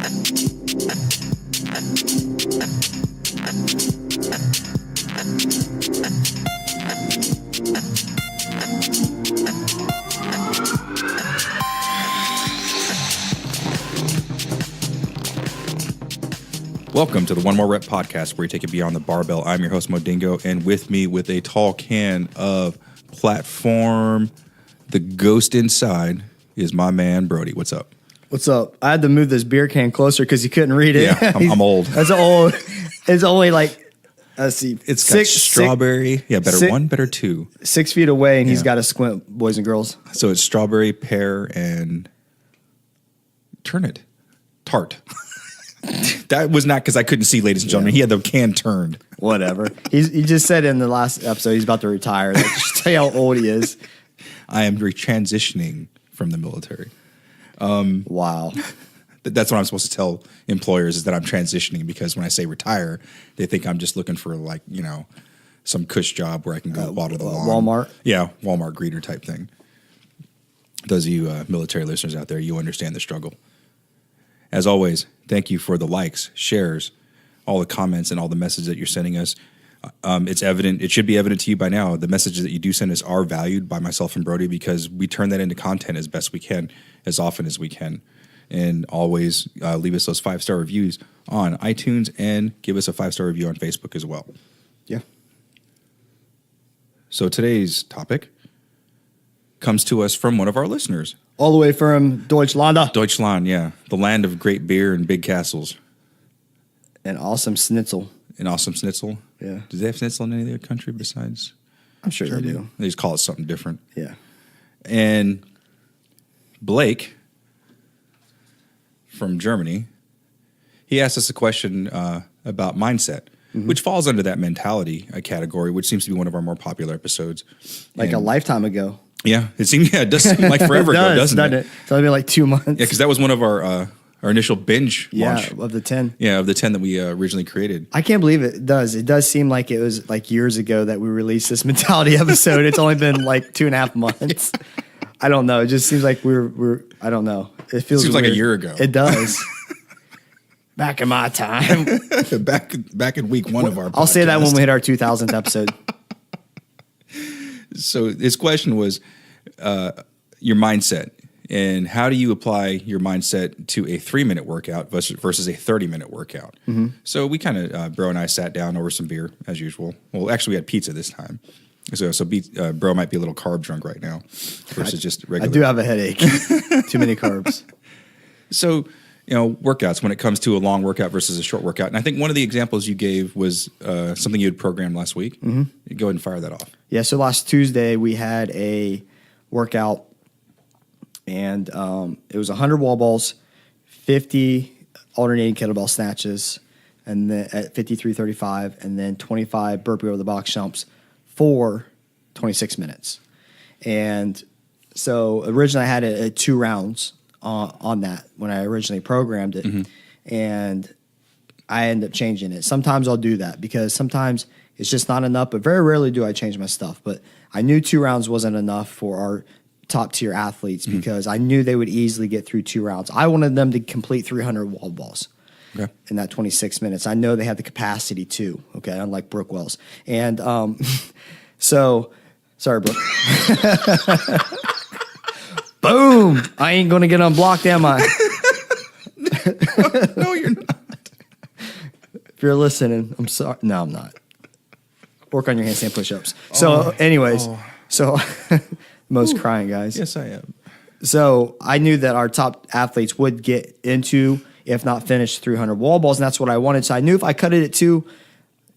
Welcome to the One More Rep podcast, where you take it beyond the barbell. I'm your host, Modingo, and with me with a tall can of platform, the ghost inside, is my man, Brody. What's up? What's up? I had to move this beer can closer because you couldn't read it. Yeah, I'm old. That's old. It's only like, let's see. It's got strawberry. Better two. 6 feet away, and he's got to squint, boys and girls. So it's strawberry, pear, and tart. That was not because I couldn't see, ladies and gentlemen. He had the can turned. Whatever. He just said in the last episode he's about to retire. Like, just tell you how old he is. I am transitioning from the military. Wow. That's what I'm supposed to tell employers, is that I'm transitioning, because when I say retire, they think I'm just looking for, like, you know, some cush job where I can go water the lawn. Walmart? Yeah, Walmart greeter type thing. Those of you military listeners out there, you understand the struggle. As always, thank you for the likes, shares, all the comments, and all the messages that you're sending us. It's evident. It should be evident to you by now. The messages that you do send us are valued by myself and Brody, because we turn that into content as best we can, as often as we can. And always leave us those 5-star reviews on iTunes, and give us a 5-star review on Facebook as well. Yeah. So today's topic comes to us from one of our listeners. All the way from Deutschland. Deutschland, yeah. The land of great beer and big castles. And awesome schnitzel. Yeah. Do they have schnitzel in any other country besides I'm sure Germany? they do. They just call it something different. Yeah. And Blake from Germany, he asked us a question about mindset, which falls under that mentality category, which seems to be one of our more popular episodes. Like a lifetime ago. Yeah, it does seem like forever ago, doesn't it? It's only been like 2 months. Yeah, because that was one of our initial binge launch. Yeah, of the 10. Yeah, of the 10 that we originally created. I can't believe it does. It does seem like it was like years ago that we released this mentality episode. It's only been like 2.5 months. I don't know. It just seems like we're I don't know. It feels seems weird. like a year ago. It does. Back in my time. back in week 1 of our podcast. I'll say that when we hit our 2000th episode. So his question was your mindset, and how do you apply your mindset to a 3-minute workout versus a 30-minute workout? Mm-hmm. So we kind of, Bro and I sat down over some beer as usual. Well, actually we had pizza this time. So Bro might be a little carb drunk right now versus just regular. I do have a headache. Too many carbs. So, workouts, when it comes to a long workout versus a short workout. And I think one of the examples you gave was something you had programmed last week. Mm-hmm. Go ahead and fire that off. Yeah, so last Tuesday we had a workout, and it was 100 wall balls, 50 alternating kettlebell snatches, and then at 53.35, and then 25 burpee over the box jumps for 26 minutes. And so originally I had it at 2 rounds on that when I originally programmed it. Mm-hmm. And I end up changing it. Sometimes I'll do that because sometimes it's just not enough, but very rarely do I change my stuff. But I knew 2 rounds wasn't enough for our top tier athletes because I knew they would easily get through 2 rounds. I wanted them to complete 300 wall balls in that 26 minutes. I know they have the capacity to, okay, unlike Brooke Wells. And so, sorry, Brooke. Boom! I ain't going to get unblocked, am I? No, you're not. If you're listening, I'm sorry. No, I'm not. Work on your handstand push-ups. So, so most crying guys. Yes, I am. So I knew that our top athletes would get into, if not finish, 300 wall balls, and that's what I wanted. So I knew if I cut it at 2,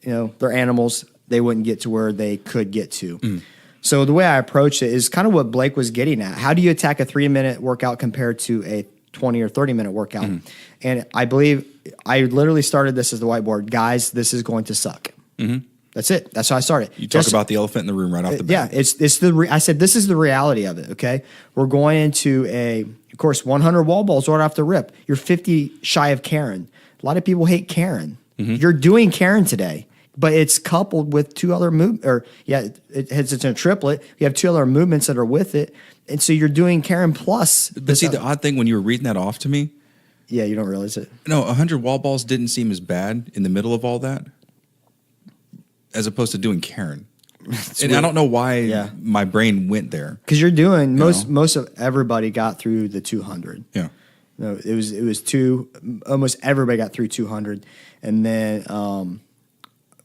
they're animals, they wouldn't get to where they could get to. Mm. So the way I approached it is kind of what Blake was getting at. How do you attack a 3-minute workout compared to a 20 or 30-minute workout? Mm. And I believe I literally started this as the whiteboard. Guys, this is going to suck. Mm-hmm. That's it. That's how I started. You talk about the elephant in the room right off the bat. Yeah, I said this is the reality of it. Okay, we're going into of course, 100 wall balls right off the rip. You're 50 shy of Karen. A lot of people hate Karen. Mm-hmm. You're doing Karen today, but it's coupled with 2 other it's a triplet. You have 2 other movements that are with it, and so you're doing Karen plus. But see, the odd thing when you were reading that off to me, Yeah, you don't realize it. No, 100 wall balls didn't seem as bad in the middle of all that as opposed to doing Karen. And I don't know why my brain went there. Because you're doing most of everybody got through the 200. Yeah. No, it was almost everybody got through 200, and then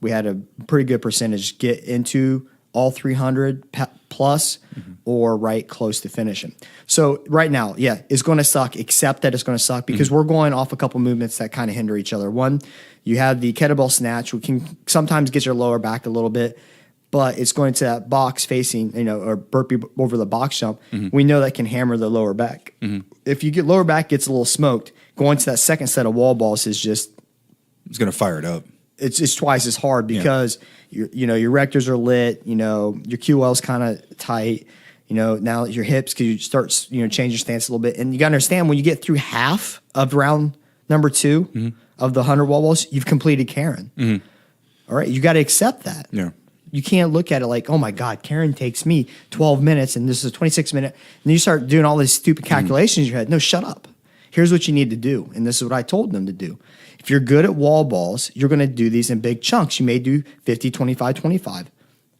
we had a pretty good percentage get into all 300 plus or right close to finishing. So right now, it's going to suck. Accept that it's going to suck because we're going off a couple movements that kind of hinder each other. One, you have the kettlebell snatch, which can sometimes get your lower back a little bit, but it's going to that box facing, or burpee over the box jump. We know that can hammer the lower back. If you get lower back gets a little smoked, going to that second set of wall balls is just it's going to fire it up. It's twice as hard because your rectors are lit, your QL's kind of tight, now your hips, because you start change your stance a little bit, and you got to understand when you get through half of round number 2 of the 100 wall balls, you've completed Karen. All right, you got to accept that. Yeah. You can't look at it like, oh my God, Karen takes me 12 minutes and this is a 26 minute. And then you start doing all these stupid calculations in your head. No, shut up. Here's what you need to do. And this is what I told them to do. If you're good at wall balls, you're going to do these in big chunks. You may do 50, 25, 25.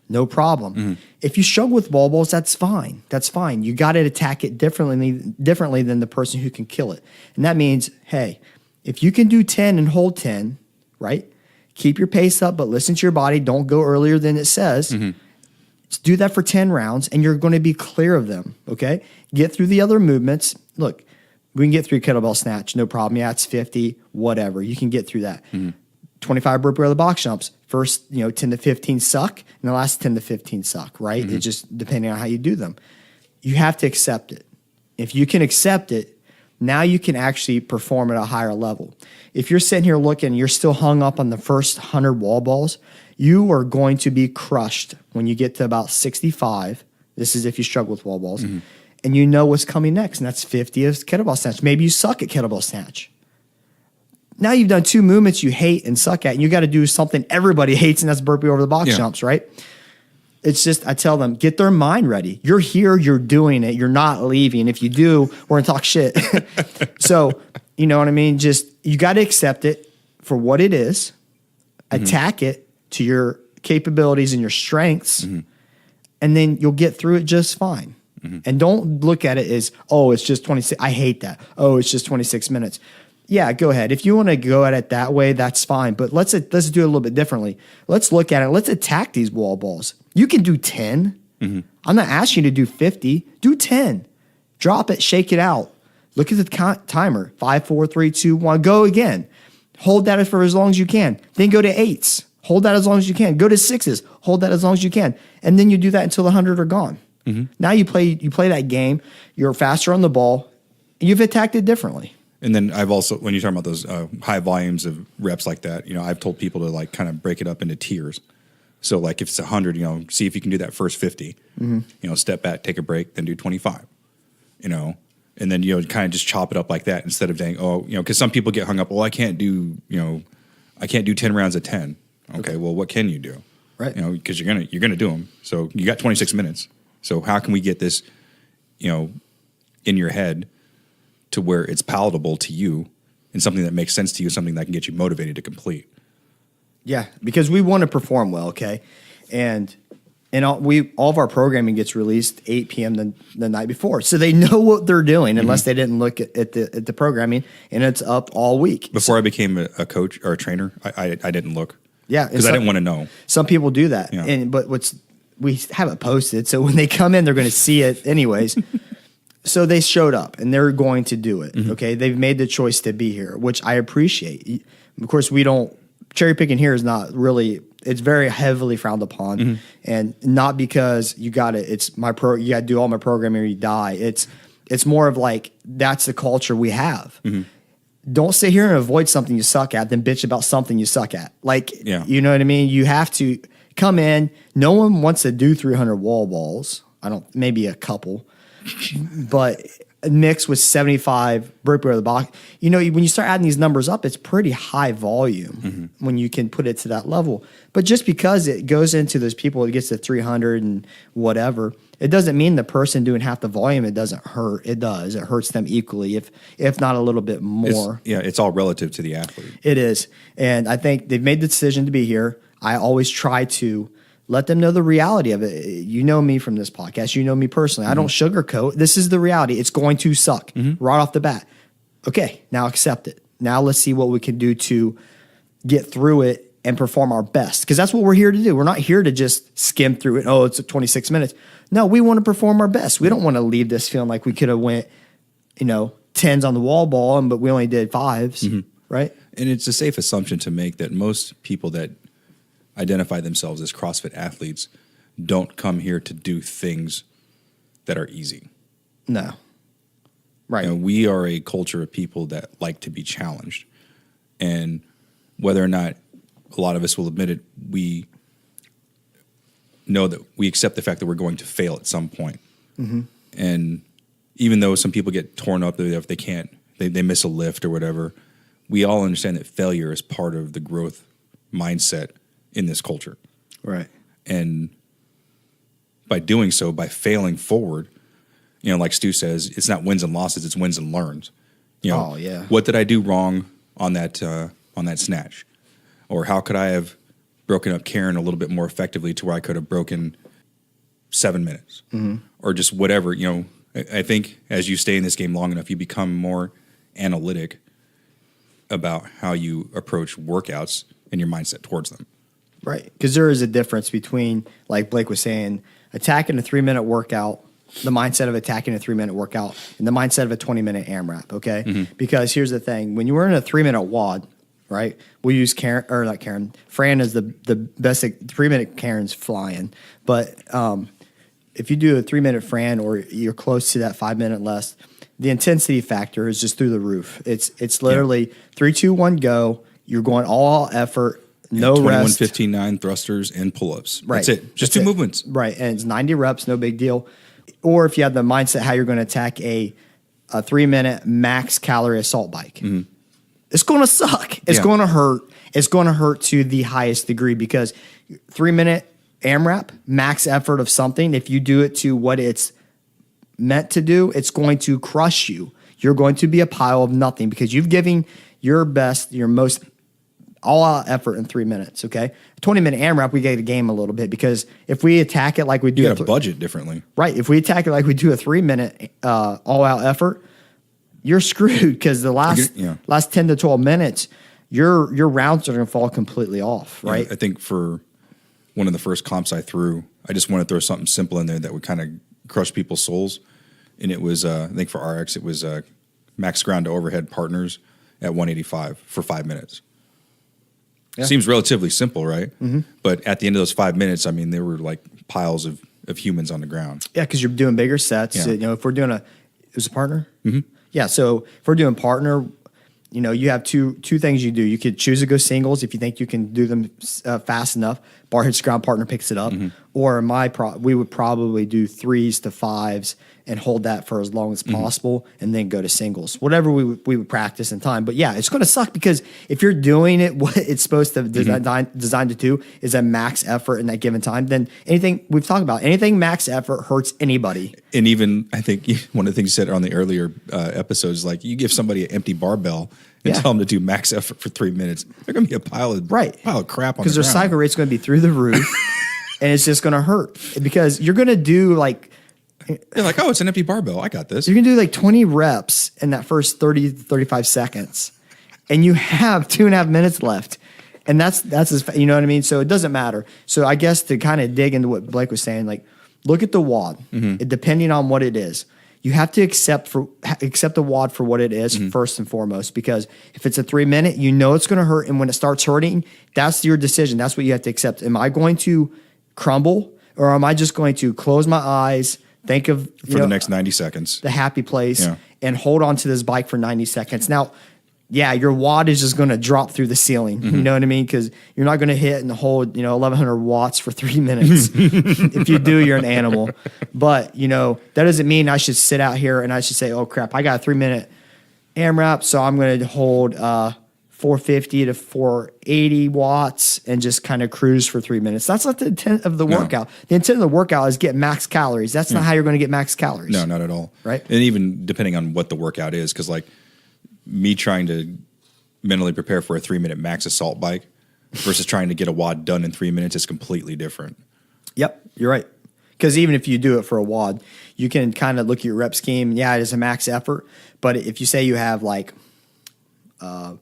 No problem. If you struggle with wall balls, that's fine. That's fine. You got to attack it differently than the person who can kill it. And that means, hey, if you can do 10 and hold 10, right? Keep your pace up, but listen to your body. Don't go earlier than it says. Just do that for 10 rounds, and you're going to be clear of them, okay? Get through the other movements. Look, we can get through kettlebell snatch, no problem. Yeah, it's 50, whatever. You can get through that. 25 burpee or the box jumps. First, 10 to 15 suck, and the last 10 to 15 suck, right? It just depending on how you do them. You have to accept it. If you can accept it, now you can actually perform at a higher level. If you're sitting here looking, you're still hung up on the first 100 wall balls, you are going to be crushed when you get to about 65. This is if you struggle with wall balls. And you know what's coming next, and that's 50 of kettlebell snatch. Maybe you suck at kettlebell snatch. Now you've done 2 movements you hate and suck at, and you got to do something everybody hates, and that's burpee over the box jumps, right? It's just, I tell them, get their mind ready. You're here, you're doing it, you're not leaving. If you do, we're going to talk shit. So, you know what I mean? Just, you got to accept it for what it is, attack it to your capabilities and your strengths, and then you'll get through it just fine. And don't look at it as, oh, it's just 26. I hate that. Oh, it's just 26 minutes. Yeah, go ahead. If you want to go at it that way, that's fine. But let's do it a little bit differently. Let's look at it. Let's attack these wall balls. You can do 10. I'm not asking you to do 50. Do 10. Drop it. Shake it out. Look at the timer. 5, 4, 3, 2, 1. Go again. Hold that for as long as you can. Then go to 8s. Hold that as long as you can. Go to 6s. Hold that as long as you can. And then you do that until the 100 are gone. Now you play that game. You're faster on the ball. You've attacked it differently. And then I've also, when you're talking about those high volumes of reps like that, I've told people to like kind of break it up into tiers. So like if it's 100, see if you can do that first 50. Step back, take a break, then do 25. And then kind of just chop it up like that instead of saying, because some people get hung up. Well, I can't do 10 rounds at 10. Okay, well, what can you do? Right. Because you're gonna do them. So you got 26 minutes. So how can we get this, in your head to where it's palatable to you and something that makes sense to you, something that can get you motivated to complete? Yeah, because we want to perform well, okay? And all of our programming gets released 8 p.m. the night before. So they know what they're doing unless they didn't look at the programming, and it's up all week. Before I became a coach or a trainer, I didn't look. Yeah. Because I didn't want to know. Some people do that. Yeah. But we haven't posted, so when they come in, they're going to see it anyways. So they showed up, and they're going to do it, okay? They've made the choice to be here, which I appreciate. Of course, cherry picking here is not really, it's very heavily frowned upon, and not because you got it. It's you got to do all my programming or you die. It's more of like, that's the culture we have. Don't sit here and avoid something you suck at, then bitch about something you suck at. You know what I mean? You have to come in. No one wants to do 300 wall balls. Maybe a couple, but mixed with 75 burpee over the box. You know, when you start adding these numbers up, it's pretty high volume when you can put it to that level. But just because it goes into those people, it gets to 300 and whatever, it doesn't mean the person doing half the volume, it doesn't hurt. It does. It hurts them equally, if not a little bit more. It's all relative to the athlete. It is. And I think they've made the decision to be here. I always try to let them know the reality of it. You know me from this podcast. You know me personally. I don't sugarcoat. This is the reality. It's going to suck right off the bat. Okay, now accept it. Now let's see what we can do to get through it and perform our best. Because that's what we're here to do. We're not here to just skim through it. Oh, it's 26 minutes. No, we want to perform our best. We don't want to leave this feeling like we could have went, 10s on the wall ball, but we only did 5s, right? And it's a safe assumption to make that most people that identify themselves as CrossFit athletes don't come here to do things that are easy. No. Right. We are a culture of people that like to be challenged. And whether or not a lot of us will admit it, we know that we accept the fact that we're going to fail at some point. And even though some people get torn up if they can't, they miss a lift or whatever, we all understand that failure is part of the growth mindset in this culture. Right. And by doing so, by failing forward, like Stu says, it's not wins and losses, it's wins and learns. Oh, yeah. What did I do wrong on that snatch? Or how could I have broken up Karen a little bit more effectively to where I could have broken 7 minutes? Or just whatever, I think as you stay in this game long enough, you become more analytic about how you approach workouts and your mindset towards them. Right. Because there is a difference between, like Blake was saying, attacking a 3-minute workout, the mindset of attacking a 3-minute workout, and the mindset of a 20-minute AMRAP, okay? Because here's the thing. When you were in a 3-minute WOD, right, we'll use Fran is the best. 3-minute Karen's flying. But if you do a 3-minute Fran or you're close to that 5-minute less, the intensity factor is just through the roof. It's literally 3, 2, 1, go. You're going all effort. No 21, rest. 15, 9 thrusters and pull-ups. Right. That's it. Just two movements. Right. And it's 90 reps, no big deal. Or if you have the mindset how you're going to attack a 3-minute max calorie assault bike, it's going to suck. It's going to hurt. It's going to hurt to the highest degree because 3-minute AMRAP, max effort of something, if you do it to what it's meant to do, it's going to crush you. You're going to be a pile of nothing because you've given your best, your most all-out effort in 3 minutes, okay? 20-minute AMRAP, we get a game a little bit because if we attack it like we do... You got to budget differently. Right. If we attack it like we do a 3-minute all-out effort, you're screwed because the last 10 to 12 minutes, your rounds are going to fall completely off, right? I think for one of the first comps I threw, I just wanted to throw something simple in there that would kind of crush people's souls. And it was, I think for RX, it was max ground to overhead partners at 185 for 5 minutes. Yeah. Seems relatively simple, right? But at the end of those 5 minutes, I mean, there were like piles of humans on the ground. Yeah, because you're doing bigger sets. Yeah. If we're doing it was a partner? Yeah, so if we're doing partner, you have two things you do. You could choose to go singles if you think you can do them fast enough. Bar hits ground, partner picks it up. Or we would probably do 3s to 5s and hold that for as long as possible and then go to singles. Whatever we would practice in time. But yeah, it's going to suck because if you're doing it, what it's supposed to designed to do is a max effort in that given time, then anything we've talked about, anything max effort hurts anybody. And even, I think one of the things you said on the earlier episodes, like you give somebody an empty barbell and tell them to do max effort for 3 minutes, they're going to be a pile of crap on the ground. Because their cycle rate's going to be through the roof and it's just going to hurt because you're going to do like, they're like, oh, it's an empty barbell. I got this. You're going to do like 20 reps in that first 30 to 35 seconds. And you have 2.5 minutes left. And that's you know what I mean? So it doesn't matter. So I guess to kind of dig into what Blake was saying, like, look at the WOD. Depending on what it is, you have to accept the WOD for what it is first and foremost. Because if it's a 3-minute, it's going to hurt. And when it starts hurting, that's your decision. That's what you have to accept. Am I going to crumble or am I just going to close my eyes, think of for the next 90 seconds, the happy place, and hold on to this bike for 90 seconds. Now, your wad is just going to drop through the ceiling. You know what I mean? Because you're not going to hit and hold, 1,100 watts for 3 minutes. If you do, you're an animal. But, that doesn't mean I should sit out here and I should say, oh, crap, I got a 3-minute AMRAP, so I'm going to hold 450 to 480 watts and just kind of cruise for 3 minutes. That's not the intent of the workout. The intent of the workout is get max calories. That's not how you're going to get max calories. No, not at all. Right? And even depending on what the workout is, because like me trying to mentally prepare for a 3-minute max assault bike versus trying to get a wad done in 3 minutes is completely different. Yep, you're right. Because even if you do it for a wad, you can kind of look at your rep scheme. Yeah, it is a max effort. But if you say you have like 4,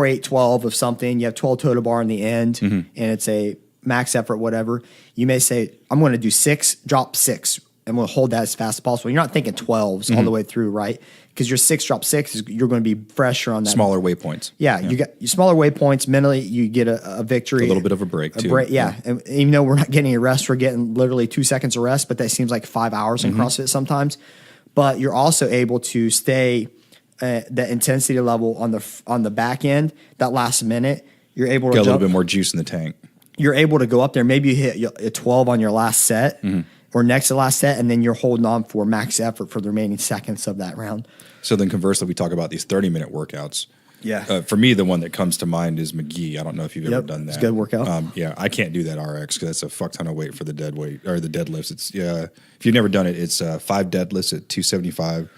8, 12 of something, you have 12 total bar in the end, and it's a max effort, whatever, you may say, I'm going to do 6, drop 6, and we'll hold that as fast as possible. You're not thinking 12s all the way through, right? Because your 6, drop 6, you're going to be fresher on that. Smaller waypoints. Yeah, you get your smaller waypoints. Mentally, you get a victory. A little bit of a break, too. Yeah. And even though we're not getting a rest, we're getting literally 2 seconds of rest, but that seems like 5 hours in CrossFit sometimes. But you're also able to stay the intensity level on the back end, that last minute. You're able to get a little bit more juice in the tank. You're able to go up there. Maybe you hit a 12 on your last set or next to last set, and then you're holding on for max effort for the remaining seconds of that round. So then conversely, we talk about these 30-minute workouts. Yeah. For me, the one that comes to mind is McGee. I don't know if you've ever done that. It's a good workout. Yeah, I can't do that RX because that's a fuck ton of weight for the dead weight or the deadlifts. It's if you've never done it, it's 5 deadlifts at 275,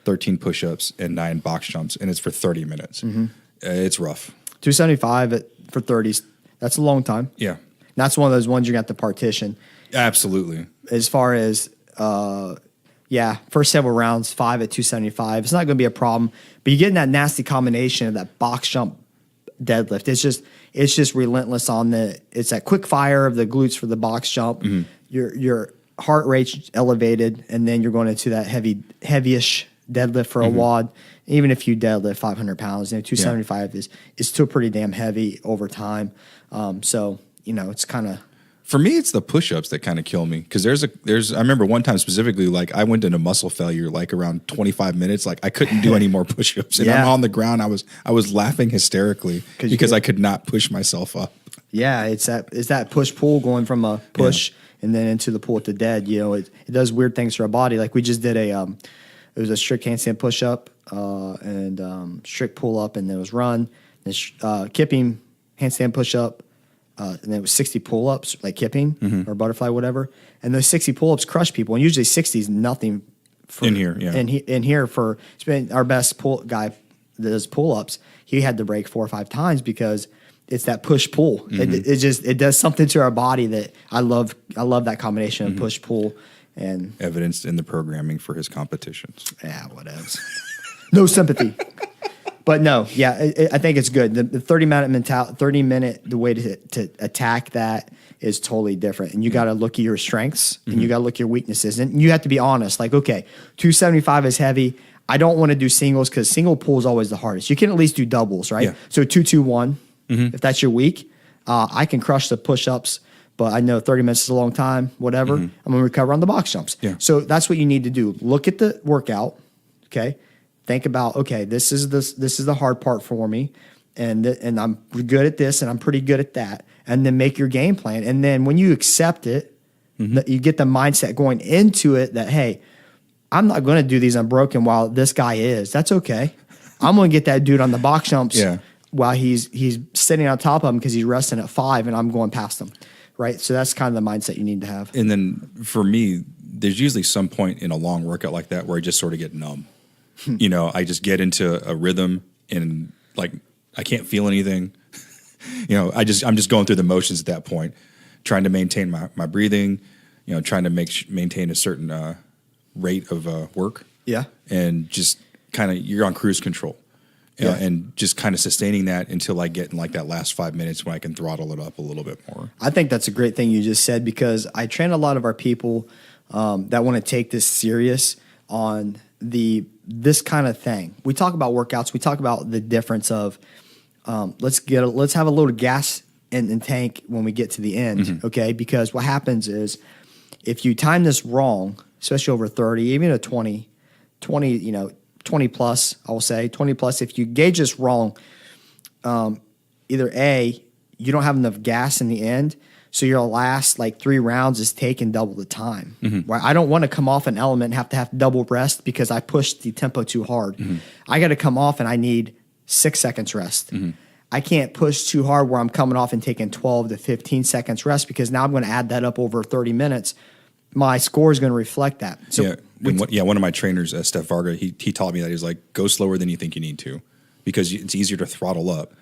13 push-ups, and 9 box jumps, and it's for 30 minutes. It's rough. 275 for 30s. That's a long time. Yeah. And that's one of those ones you're going to have to partition. Absolutely. As far as, first several rounds, 5 at 275. It's not going to be a problem. But you get in that nasty combination of that box jump deadlift. It's just relentless on it's that quick fire of the glutes for the box jump. Your heart rate's elevated, and then you're going into that heavyish deadlift for a wad. Even if you deadlift 500 pounds, 275 is still pretty damn heavy over time. So, it's kind of. For me, it's the push-ups that kind of kill me because I remember one time specifically, like I went into muscle failure like around 25 minutes. Like I couldn't do any more push-ups, and I'm on the ground. I was laughing hysterically because I could not push myself up. Yeah, it's that push-pull going from a push and then into the pull at the dead. It does weird things for our body. Like we just did it was a strict handstand push-up and strict pull-up, and then it was run, then kipping handstand push-up. And then it was 60 pull-ups, like kipping or butterfly, whatever. And those 60 pull-ups crush people. And usually 60 is nothing. In here, yeah. In here, it's been our best guy that does pull-ups. He had to break 4 or 5 times because it's that push-pull. It does something to our body that I love. I love that combination of push-pull and evidenced in the programming for his competitions. Yeah, whatever. No sympathy. But no, I think it's good. The 30-minute, the way to attack that is totally different. And you got to look at your strengths and you got to look at your weaknesses. And you have to be honest. Like, okay, 275 is heavy. I don't want to do singles because single pull is always the hardest. You can at least do doubles, right? Yeah. So 221, if that's your weak, I can crush the push-ups. But I know 30 minutes is a long time, whatever. I'm going to recover on the box jumps. Yeah. So that's what you need to do. Look at the workout, okay? Think about, okay, this is the hard part for me, and I'm good at this, and I'm pretty good at that, and then make your game plan. And then when you accept it, you get the mindset going into it that, hey, I'm not going to do these unbroken while this guy is. That's okay. I'm going to get that dude on the box jumps while he's sitting on top of him because he's resting at 5, and I'm going past him, right? So that's kind of the mindset you need to have. And then for me, there's usually some point in a long workout like that where I just sort of get numb. I just get into a rhythm and like I can't feel anything. I'm just going through the motions at that point, trying to maintain my breathing, trying to maintain a certain rate of work. Yeah. And just kind of you're on cruise control. And just kind of sustaining that until I get in like that last 5 minutes when I can throttle it up a little bit more. I think that's a great thing you just said because I train a lot of our people that want to take this serious on this kind of thing. We talk about workouts. We talk about the difference of let's have a little gas in the tank when we get to the end, okay? Because what happens is if you time this wrong, especially over 30, even a 20, 20 plus, I will say 20 plus. If you gauge this wrong, either A, you don't have enough gas in the end, so your last like 3 rounds is taking double the time. Right? I don't want to come off an element and have to double rest because I pushed the tempo too hard. I got to come off and I need 6 seconds rest. I can't push too hard where I'm coming off and taking 12 to 15 seconds rest because now I'm going to add that up over 30 minutes. My score is going to reflect that. So one of my trainers, Steph Varga, he taught me that. He's like, go slower than you think you need to, because it's easier to throttle up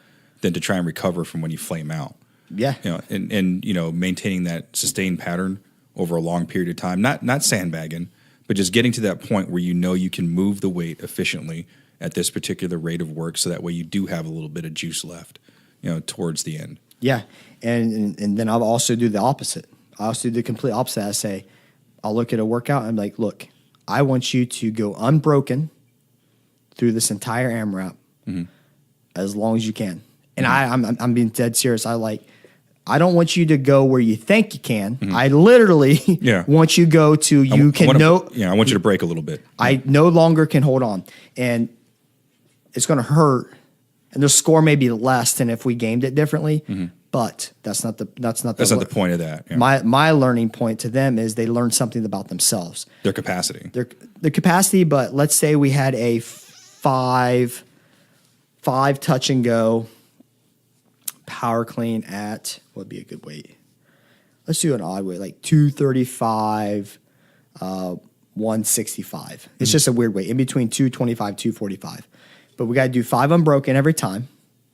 than to try and recover from when you flame out. Yeah. And maintaining that sustained pattern over a long period of time, not sandbagging, but just getting to that point where you can move the weight efficiently at this particular rate of work, so that way you do have a little bit of juice left, towards the end. Yeah. And then I'll also do the opposite. I also do the complete opposite. I say, I'll look at a workout and I'm like, look, I want you to go unbroken through this entire AMRAP as long as you can. And I'm being dead serious. I don't want you to go where you think you can. I literally want you to go to I want you to break a little bit. I no longer can hold on. And it's going to hurt. And the score may be less than if we gamed it differently. But that's not the point of that. Yeah. My learning point to them is they learn something about themselves. Their capacity. Their capacity, but let's say we had a five touch and go power clean at, what would be a good weight? Let's do an odd weight, like 235, 165. It's just a weird weight, in between 225, 245. But we got to do 5 unbroken every time.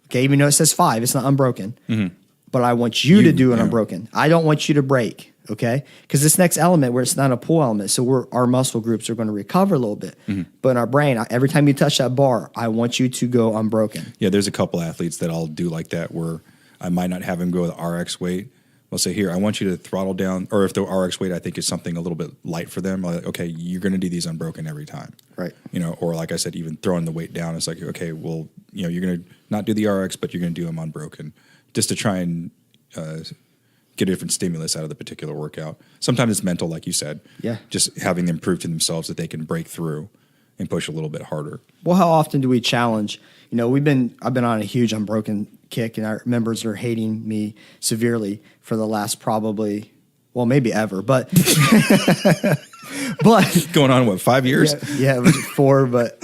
Okay, even though it says 5, it's not unbroken. But I want you to do an unbroken. I don't want you to break, okay? Because this next element where it's not a pull element, so our muscle groups are going to recover a little bit. But in our brain, every time you touch that bar, I want you to go unbroken. Yeah, there's a couple athletes that I'll do like that where I might not have them go the RX weight. I'll say, here, I want you to throttle down, or if the RX weight I think is something a little bit light for them, like, okay, you're going to do these unbroken every time. Right. Or like I said, even throwing the weight down, it's like, okay, well, you're going to not do the RX, but you're going to do them unbroken, just to try and get a different stimulus out of the particular workout. Sometimes it's mental, like you said. Yeah. Just having them prove to themselves that they can break through and push a little bit harder. Well, how often do we challenge? I've been on a huge unbroken kick, and our members are hating me severely for the last probably, well, maybe ever, but going on 5 years? Yeah, it was 4, but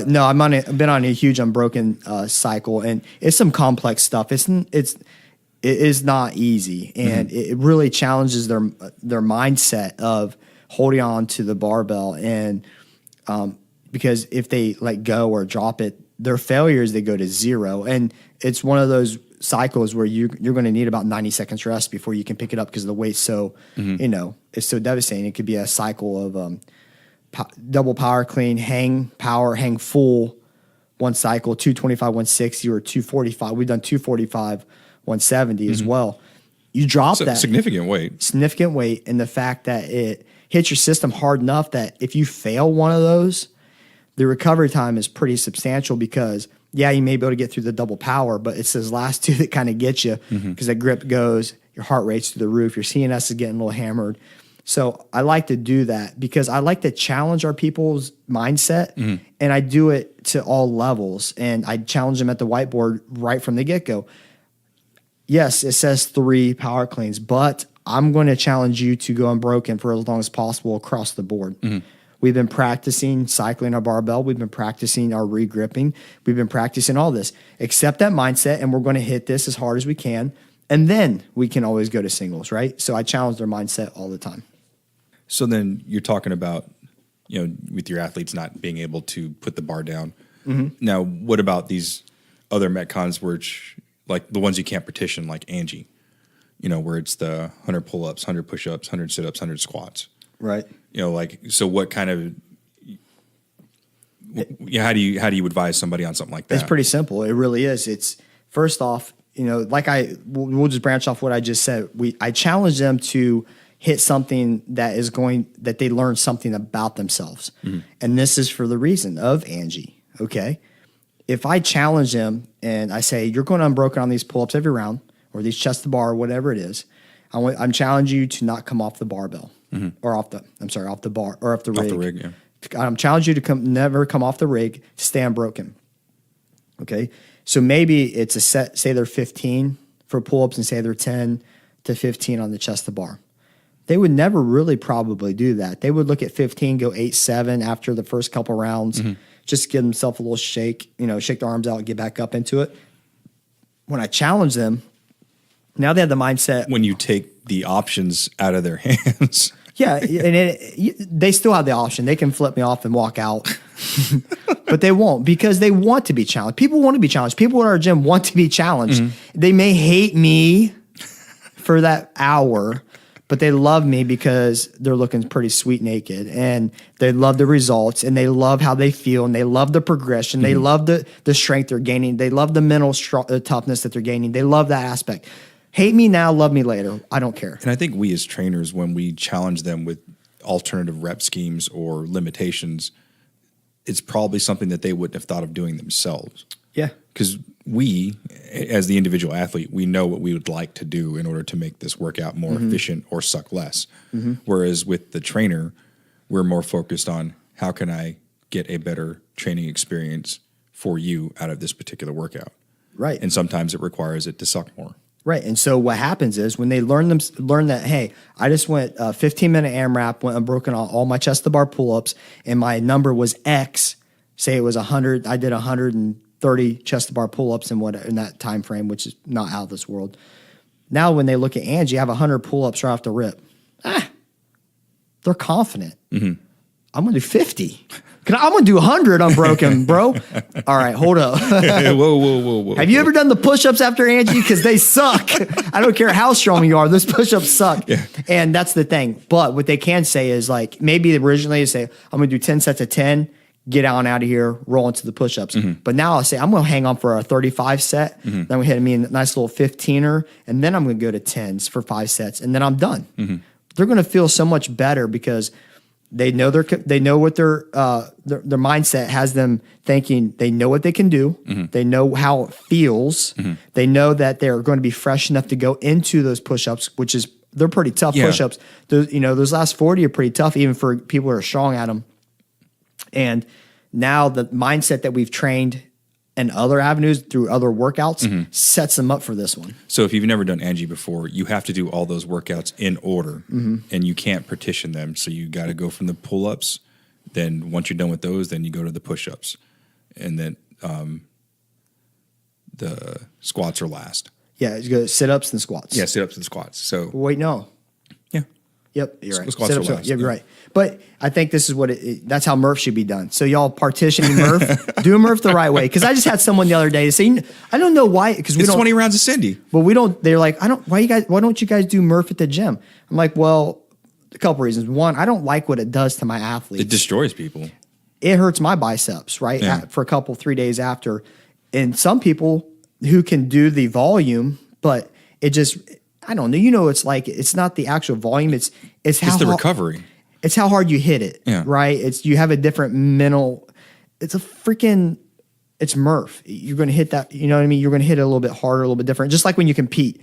no, I've been on a huge unbroken cycle, and it's some complex stuff. It is not easy, and it really challenges their mindset of holding on to the barbell, and because if they let go or drop it, their failures, they go to 0, and it's one of those cycles where you're going to need about 90 seconds rest before you can pick it up because the weight's so it's so devastating. It could be a cycle of double power clean, hang power, hang full, one cycle, 225, 160, or 245. We've done 245, 170 as well. You drop that significant weight, and the fact that it hits your system hard enough that if you fail one of those, the recovery time is pretty substantial, because you may be able to get through the double power, but it's those last 2 that kind of get you, because that grip goes, your heart rate's through the roof, your CNS is getting a little hammered. So I like to do that because I like to challenge our people's mindset, and I do it to all levels, and I challenge them at the whiteboard right from the get-go. Yes, it says 3 power cleans, but I'm going to challenge you to go unbroken for as long as possible across the board. We've been practicing cycling our barbell. We've been practicing our regripping. We've been practicing all this. Accept that mindset, and we're going to hit this as hard as we can, and then we can always go to singles, right? So I challenge their mindset all the time. So then you're talking about, with your athletes not being able to put the bar down. Now, what about these other Metcons which, like the ones you can't partition, like Angie, where it's the 100 pull-ups, 100 push-ups, 100 sit-ups, 100 squats. Right. So what kind of, how do you advise somebody on something like that? It's pretty simple. It really is. It's, first off, we'll just branch off what I just said. I challenge them to hit something that they learn something about themselves. And this is for the reason of Angie. Okay. If I challenge them and I say, you're going unbroken on these pull-ups every round, or these chest to bar, or whatever it is, I'm challenging you to not come off the barbell. Or off the bar, or off the rig. I'm challenging you to never come off the rig to stay unbroken. Okay. So maybe it's a set, say they're 15 for pull-ups and say they're 10 to 15 on the chest to bar. They would never really probably do that. They would look at 15, go 8-7 after the first couple rounds, just give themselves a little shake, shake their arms out and get back up into it. When I challenge them, now they have the mindset. When you take the options out of their hands. Yeah, and they still have the option. They can flip me off and walk out, but they won't because they want to be challenged. People want to be challenged. People in our gym want to be challenged. They may hate me for that hour, but they love me because they're looking pretty sweet naked, and they love the results, and they love how they feel, and they love the progression. They love the strength they're gaining. They love the mental toughness that they're gaining. They love that aspect. Hate me now, love me later. I don't care. And I think we as trainers, when we challenge them with alternative rep schemes or limitations, it's probably something that they wouldn't have thought of doing themselves. Yeah. Because we, as the individual athlete, we know what we would like to do in order to make this workout more efficient or suck less. Whereas with the trainer, we're more focused on how can I get a better training experience for you out of this particular workout. Right. And sometimes it requires it to suck more. Right. And so what happens is when they learn that, hey, I just went 15-minute AMRAP, went unbroken on all my chest to bar pull-ups, and my number was X, say it was 100, I did 130 chest to bar pull-ups in that time frame, which is not out of this world. Now when they look at Angie, I have 100 pull-ups right off the rip. They're confident. I'm going to do 50. I'm going to do 100 unbroken, bro. All right, hold up. Whoa. Have you ever done the push-ups after Angie? Because they suck. I don't care how strong you are. Those push-ups suck. Yeah. And that's the thing. But what they can say is like maybe originally they say, I'm going to do 10 sets of 10, get out of here, roll into the push-ups. But now I'll say, I'm going to hang on for a 35 set. Then I'm going to hit me a nice little 15er. And then I'm going to go to 10s for 5 sets. And then I'm done. They're going to feel so much better because they know what their mindset has them thinking. They know what they can do. They know how it feels. They know that they're going to be fresh enough to go into those push-ups, which is they're pretty tough push-ups. Those last 40 are pretty tough, even for people who are strong at them. And now the mindset that we've trained in other avenues through other workouts sets them up for this one. So if you've never done Angie before, you have to do all those workouts in order, and you can't partition them. So you got to go from the pull-ups. Then once you're done with those, then you go to the push-ups, and then the squats are last. Yeah, you go sit-ups and squats. Yeah, sit-ups and squats. So wait, no. Yeah. Yep, you're right. Squats are last. You're right. But I think this is that's how Murph should be done. So y'all partitioning Murph, do Murph the right way. Because I just had someone the other day say, I don't know why, because it's 20 rounds of Cindy. But we don't. They're like, why don't you guys do Murph at the gym? I'm like, well, a couple reasons. One, I don't like what it does to my athletes. It destroys people. It hurts my biceps, right? Yeah. For a 3 days after, and some people who can do the volume, but it just. I don't know. It's like it's not the actual volume. It's the recovery. It's how hard you hit it. Yeah. Right. You have a different mental. It's Murph. You're going to hit that. You know what I mean? You're going to hit it a little bit harder, a little bit different. Just like when you compete.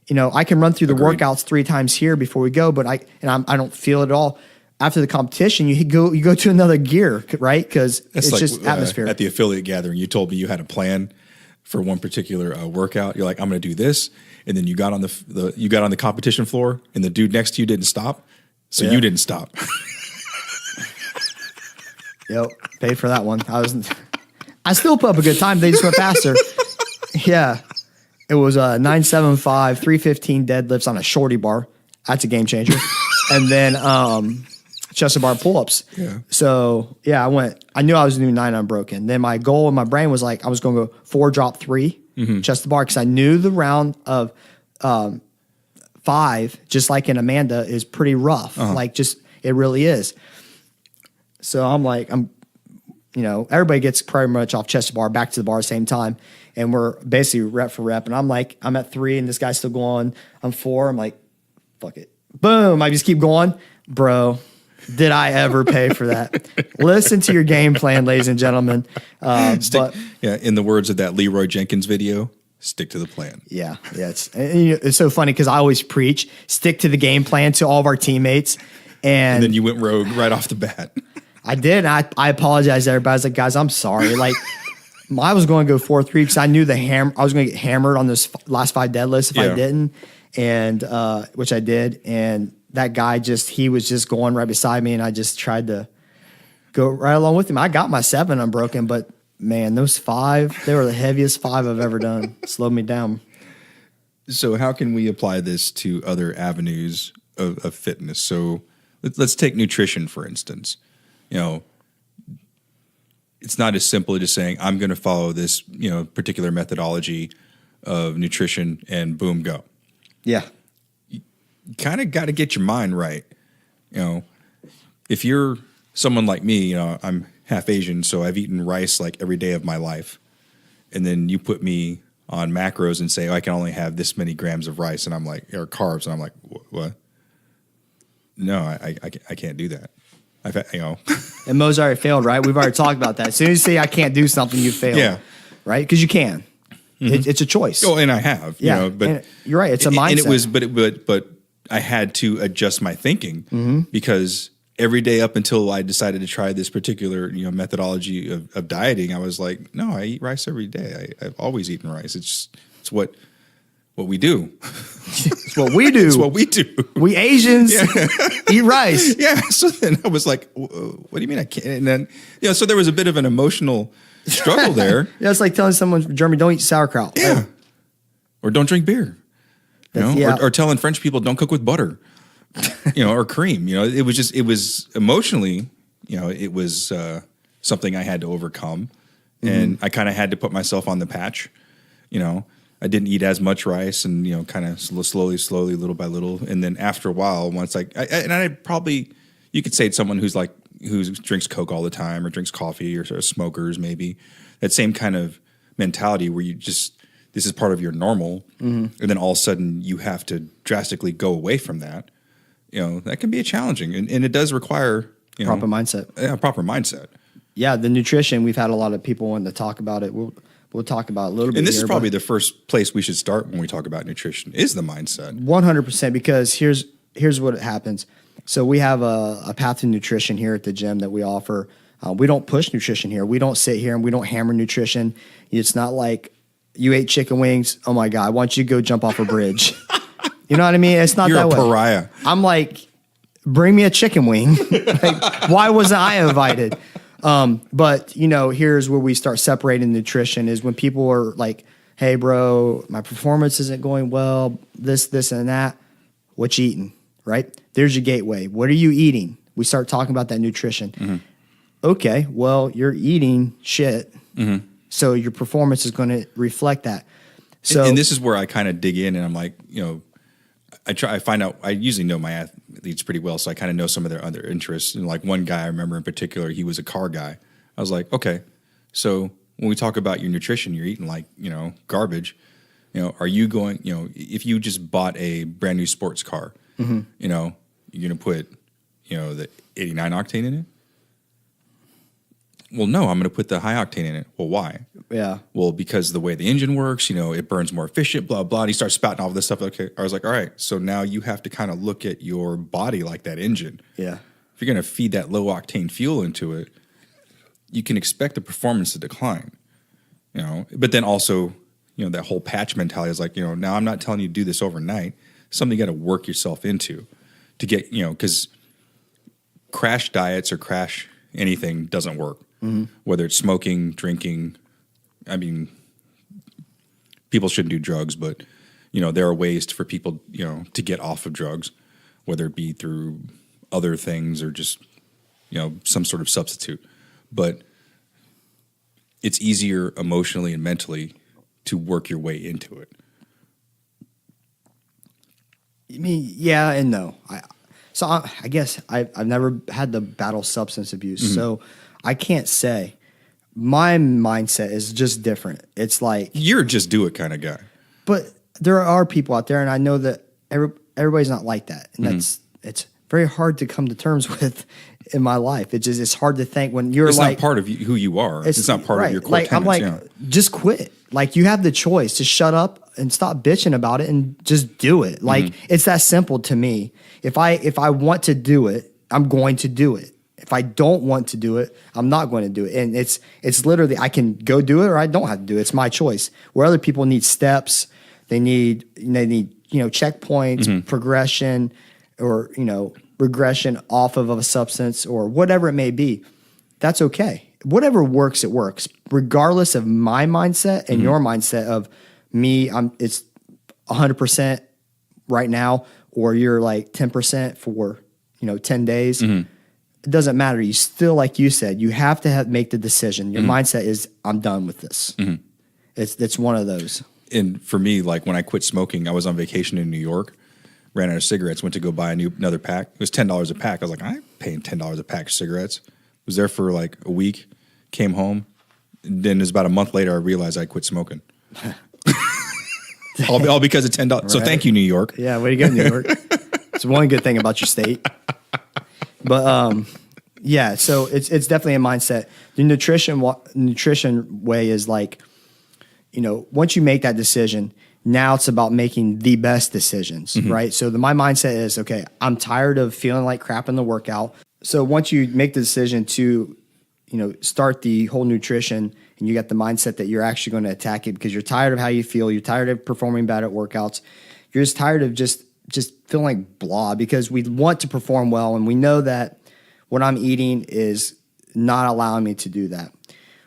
I can run through the workouts 3 times here before we go, but I don't feel it at all. After the competition, you go to another gear, right? Because it's like, just atmosphere. At the affiliate gathering, you told me you had a plan for one particular workout. You're like, I'm going to do this. And then you got on the competition floor, and the dude next to you didn't stop, so you didn't stop. Yep, paid for that one. I still put up a good time. They just went faster. Yeah, it was 975, 315 deadlifts on a shorty bar. That's a game changer. And then chest to bar pull-ups. Yeah. So yeah, I knew I was doing 9 unbroken. Then my goal in my brain was like I was going to go 4 drop 3. Chest to bar, because I knew the round of 5, just like in Amanda, is pretty rough. It really is. So I'm like, everybody gets pretty much off chest to bar, back to the bar, same time, and we're basically rep for rep. And I'm like, I'm at 3, and this guy's still going. I'm 4. I'm like, fuck it, boom! I just keep going, bro. Did I ever pay for that? Listen to your game plan, ladies and gentlemen. In the words of that Leroy Jenkins video, stick to the plan. Yeah. It's so funny because I always preach, stick to the game plan to all of our teammates. And then you went rogue right off the bat. I did. I apologized to everybody. I was like, guys, I'm sorry. Like, I was going to go 4-3 because I knew I was going to get hammered on those last 5 deadlifts if I didn't, and which I did. And that guy he was just going right beside me, and I just tried to go right along with him. I got my 7 unbroken, but man, those 5, they were the heaviest 5 I've ever done. Slowed me down. So how can we apply this to other avenues of fitness? So let's take nutrition, for instance. It's not as simple as just saying, I'm going to follow this, particular methodology of nutrition and boom, go. Yeah. You kind of got to get your mind right. If you're someone like me, I'm half Asian, so I've eaten rice like every day of my life. And then you put me on macros and say, I can only have this many grams of rice, and I'm like, or carbs, and I'm like, what? No, I can't do that. And Mo's already failed, right? We've already talked about that. As soon as you say I can't do something, you fail. Yeah. Right? Because you can. Mm-hmm. It's a choice. Oh, and I have. Yeah. But you're right. It's a mindset. And it was, but I had to adjust my thinking because every day up until I decided to try this particular methodology of dieting, I was like, no, I eat rice every day. I've always eaten rice. It's what we do. It's what we do. It's what we do. We Asians eat rice. Yeah. So then I was like, what do you mean I can't? And then, so there was a bit of an emotional struggle there. Yeah, it's like telling someone from Germany, don't eat sauerkraut. Yeah. Or don't drink beer. Or telling French people don't cook with butter, or cream. It was emotionally, it was something I had to overcome. And I kind of had to put myself on the patch, I didn't eat as much rice and, kind of slowly, little by little. And then after a while, once I probably, you could say it's someone who drinks Coke all the time or drinks coffee or sort of smokers, maybe that same kind of mentality where this is part of your normal. And then all of a sudden you have to drastically go away from that. That can be challenging. And it does require, proper mindset. Yeah, proper mindset. Yeah. The nutrition, we've had a lot of people wanting to talk about it. We'll talk about it a little bit. And this is probably the first place we should start when we talk about nutrition is the mindset. 100%, because here's what happens. So we have a path to nutrition here at the gym that we offer. We don't push nutrition here. We don't sit here and we don't hammer nutrition. It's not like you ate chicken wings. Oh my God, why don't you go jump off a bridge? You know what I mean? It's not that way. You're a pariah. I'm like, bring me a chicken wing. Like, why wasn't I invited? But here's where we start separating nutrition is when people are like, hey bro, my performance isn't going well, this and that. What you eating? Right? There's your gateway. What are you eating? We start talking about that nutrition. Okay, well, you're eating shit. So your performance is going to reflect that. So, and this is where I kind of dig in and I'm like, I find out, I usually know my athletes pretty well, so I kind of know some of their other interests. And like one guy I remember in particular, he was a car guy. I was like, okay, so when we talk about your nutrition, you're eating like, garbage. Are you going, if you just bought a brand new sports car, you're going to put, the 89 octane in it? Well, no, I'm going to put the high octane in it. Well, why? Yeah. Well, because the way the engine works, it burns more efficient, blah, blah. And he starts spouting all this stuff. Okay. I was like, all right, so now you have to kind of look at your body like that engine. Yeah. If you're going to feed that low octane fuel into it, you can expect the performance to decline, But then also, that whole patch mentality is like, now I'm not telling you to do this overnight. Something you got to work yourself into to get, because crash diets or crash anything doesn't work. Whether it's smoking, drinking, I mean, people shouldn't do drugs, but there are ways for people, to get off of drugs, whether it be through other things or just, some sort of substitute. But it's easier emotionally and mentally to work your way into it. I mean, yeah and no. I guess I've never had to battle substance abuse, so I can't say. My mindset is just different. It's like you're a just do it kind of guy. But there are people out there, and I know that everybody's not like that, and it's very hard to come to terms with in my life. It's hard to think when you're it's not part of who you are. It's not part of your core tenets. I'm like, just quit. Like you have the choice to shut up and stop bitching about it and just do it. Like it's that simple to me. If I want to do it, I'm going to do it. If I don't want to do it, I'm not going to do it. And it's literally, I can go do it or I don't have to do it. It's my choice. Where other people need steps, they need checkpoints, progression, or, regression off of a substance or whatever it may be. That's okay. Whatever works, it works. Regardless of my mindset and your mindset of me, it's 100% right now, or you're like 10% for 10 days. It doesn't matter. You still, like you said, you have to make the decision. Your mindset is, I'm done with this. It's one of those. And for me, like when I quit smoking, I was on vacation in New York, ran out of cigarettes, went to go buy another pack. It was $10 a pack. I was like, I ain't paying $10 a pack of cigarettes. Was there for like a week, came home. Then it was about a month later, I realized I quit smoking. all because of $10. Right. So thank you, New York. Yeah, way to go, New York. It's one good thing about your state. But yeah, so it's definitely a mindset. The nutrition way is like, once you make that decision, now it's about making the best decisions, right? So my mindset is, okay, I'm tired of feeling like crap in the workout. So once you make the decision to, start the whole nutrition, and you got the mindset that you're actually going to attack it because you're tired of how you feel, you're tired of performing bad at workouts, you're just tired of just feeling like blah, because we want to perform well, and we know that what I'm eating is not allowing me to do that.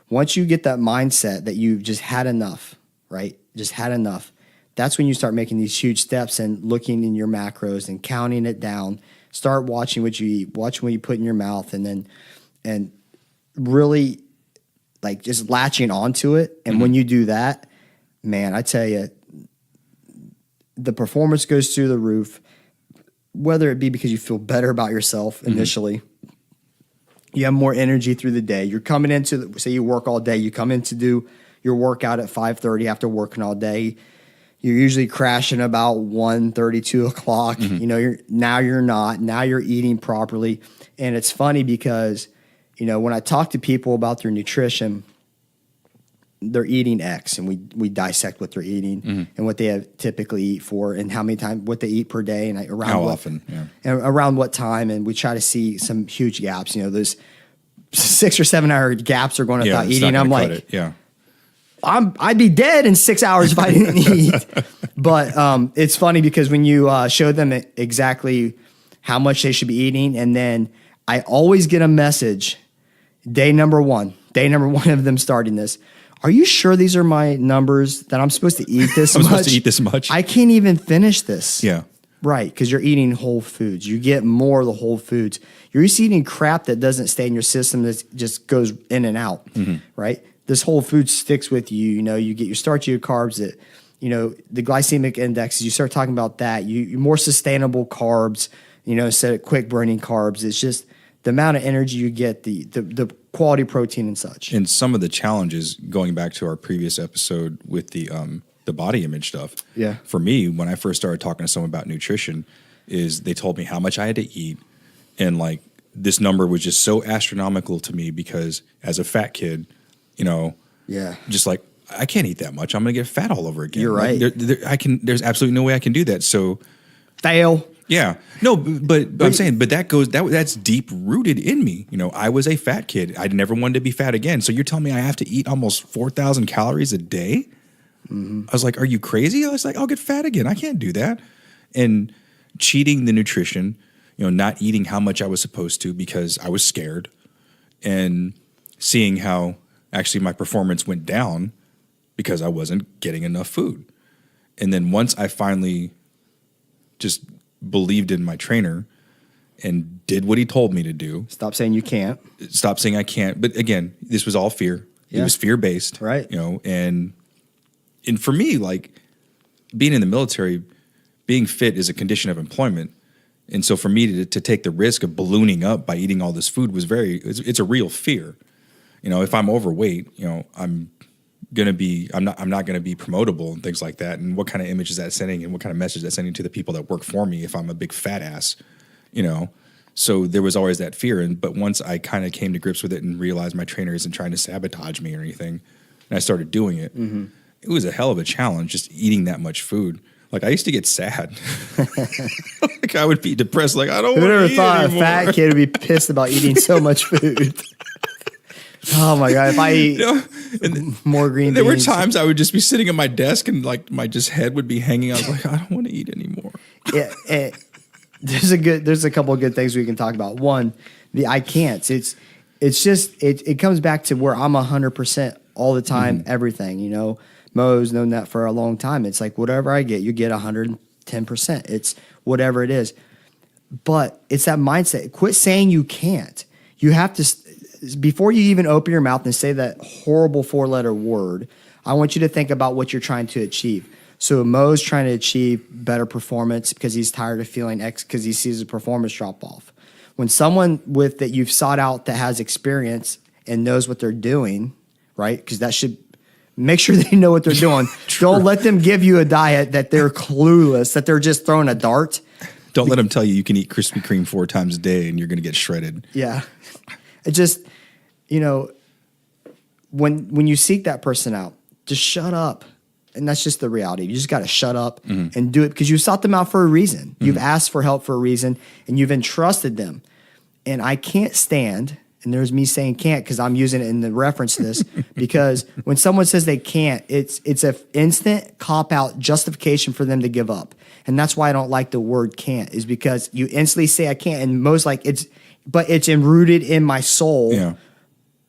Once you get that mindset that you've just had enough, right? Just had enough. That's when you start making these huge steps and looking in your macros and counting it down. Start watching what you eat, watch what you put in your mouth, and really like just latching onto it. And when you do that, man, I tell you, the performance goes through the roof, whether it be because you feel better about yourself initially. You have more energy through the day. You're coming into, say you work all day, you come in to do your workout at 5:30 after working all day. You're usually crashing about 1:30, 2 o'clock. Now you're not. Now you're eating properly. And it's funny because, when I talk to people about their nutrition, they're eating X, and we dissect what they're eating and what they have typically eat for, and how many times, what they eat per day, and often, and around what time, and we try to see some huge gaps. Those 6 or 7 hour gaps are going without eating. I'm like, I'd be dead in 6 hours if I didn't eat. But it's funny because when you show them exactly how much they should be eating, and then I always get a message day number one of them starting this. Are you sure these are my numbers that I'm supposed to eat this much? I'm supposed to eat this much? I can't even finish this. Yeah. Right, because you're eating whole foods. You get more of the whole foods. You're just eating crap that doesn't stay in your system, that just goes in and out, right? This whole food sticks with you. You get your starch, your carbs, that, the glycemic index, you start talking about that. You more sustainable carbs, instead of quick burning carbs. It's just the amount of energy you get, the quality protein and such. And some of the challenges, going back to our previous episode with the body image stuff. Yeah. For me, when I first started talking to someone about nutrition, is they told me how much I had to eat, and like this number was just so astronomical to me because as a fat kid, just like I can't eat that much. I'm gonna get fat all over again. You're right. There's absolutely no way I can do that. So fail. Yeah. No, but I'm saying, but that's deep rooted in me. I was a fat kid. I never wanted to be fat again. So you're telling me I have to eat almost 4,000 calories a day? I was like, are you crazy? I was like, I'll get fat again. I can't do that. And cheating the nutrition, not eating how much I was supposed to because I was scared, and seeing how actually my performance went down because I wasn't getting enough food. And then once I finally just believed in my trainer and did what he told me to do. Stop saying you can't. Stop saying I can't. But again, this was all fear. Yeah. It was fear-based. Right. And for me, like being in the military, being fit is a condition of employment. And so for me to take the risk of ballooning up by eating all this food was it's a real fear. If I'm overweight, I'm not going to be promotable and things like that. And what kind of image is that sending, and what kind of message is that sending to the people that work for me if I'm a big fat ass, So there was always that fear. But once I kind of came to grips with it and realized my trainer isn't trying to sabotage me or anything, and I started doing it, it was a hell of a challenge just eating that much food. Like I used to get sad. Like I would be depressed. Like I don't Who want to ever eat thought anymore. a fat kid would be pissed about eating so much food? Oh my God. If I eat more green There beans. were times I would just be sitting at my desk and like my just head would be hanging. I was like, I don't want to eat anymore. Yeah. There's a couple of good things we can talk about. One, the I can't. It comes back to where I'm 100% all the time, everything, you know. Mo's known that for a long time. It's like whatever I get, you get 110%. It's whatever it is. But it's that mindset. Quit saying you can't. You have to, before you even open your mouth and say that horrible 4-letter word, I want you to think about what you're trying to achieve. So Mo's trying to achieve better performance because he's tired of feeling X because he sees a performance drop off. When someone that you've sought out that has experience and knows what they're doing, right? Because that should make sure they know what they're doing. Don't let them give you a diet that they're clueless, that they're just throwing a dart. Don't let them tell you can eat Krispy Kreme 4 times a day and you're going to get shredded. Yeah. It just, you know, when you seek that person out, just shut up. And that's just the reality. You just got to shut up and do it because you sought them out for a reason. You've asked for help for a reason and you've entrusted them. And I can't stand, and there's me saying can't because I'm using it in the reference to this, because when someone says they can't, it's an instant cop-out justification for them to give up. And that's why I don't like the word can't, is because you instantly say I can't, and most like but it's rooted in my soul. Yeah.